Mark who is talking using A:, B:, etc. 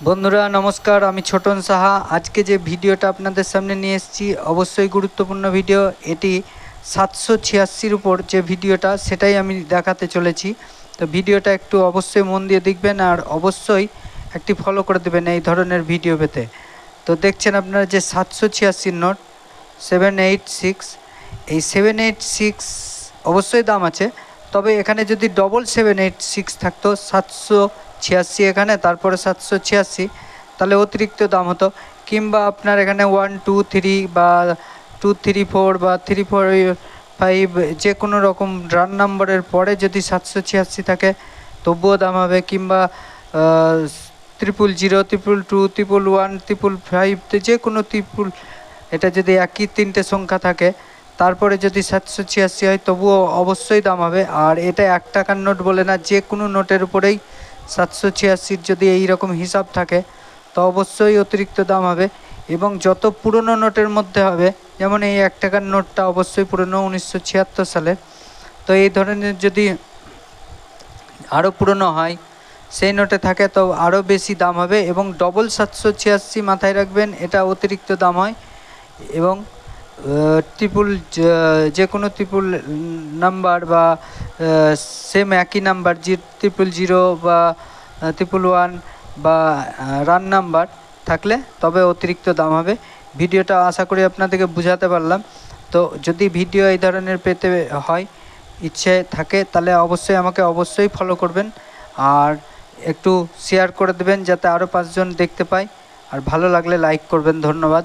A: বন্ধুরা নমস্কার, আমি ছোটন সাহা। আজকে যে ভিডিওটা আপনাদের সামনে নিয়ে এসেছি অবশ্যই গুরুত্বপূর্ণ ভিডিও। এটি 786-র উপর যে ভিডিওটা সেটাই আমি দেখাতে চলেছি। তো ভিডিওটা একটু অবশ্যই মন দিয়ে দেখবেন আর অবশ্যই একটি ফলো করে দেবেন এই ধরনের ভিডিও পেতে। তো দেখছেন আপনারা যে 786 নোট 786, এই 786 অবশ্যই দাম আছে, তবে এখানে যদি ডবল 786 থাকতো 786 এখানে তারপরে 786, তাহলে অতিরিক্ত দাম হতো। কিংবা আপনার এখানে 1 2 3 বা 2 3 4 বা 3 4 5 যে কোনো রকম রান নাম্বারের পরে যদি 786 থাকে তবুও দাম হবে। কিংবা 000 222 111 555 যে কোনো এটা যদি একই তিনটে সংখ্যা থাকে তারপরে যদি 786 হয় তবুও অবশ্যই দাম হবে। আর এটা 1 টাকার নোট বলে না, যে কোনো নোটের উপরেই 786 যদি এই রকম হিসাব থাকে তো অবশ্যই অতিরিক্ত দাম হবে। এবং যত পুরনো নোটের মধ্যে হবে, যেমন এই 1 টাকার নোটটা অবশ্যই পুরনো 1976 সালের, তো এই ধরনের যদি আরও পুরনো হয় সেই নোটে থাকে তো আরও বেশি দাম হবে। এবং ডবল 786 মাথায় রাখবেন, এটা অতিরিক্ত দাম হয়। এবং ট্রিপল যে কোনো ট্রিপল নাম্বার বা সেম একই নাম্বার 000 বা 111 বা রান নাম্বার থাকলে তবে অতিরিক্ত দাম হবে। ভিডিওটা আশা করি আপনাদেরকে বোঝাতে পারলাম। তো যদি ভিডিও এই ধরনের পেতে হয় ইচ্ছে থাকে তাহলে অবশ্যই আমাকে অবশ্যই ফলো করবেন আর একটু শেয়ার করে দেবেন যাতে আরও 5 জন দেখতে পায়। আর ভালো লাগলে লাইক করবেন। ধন্যবাদ।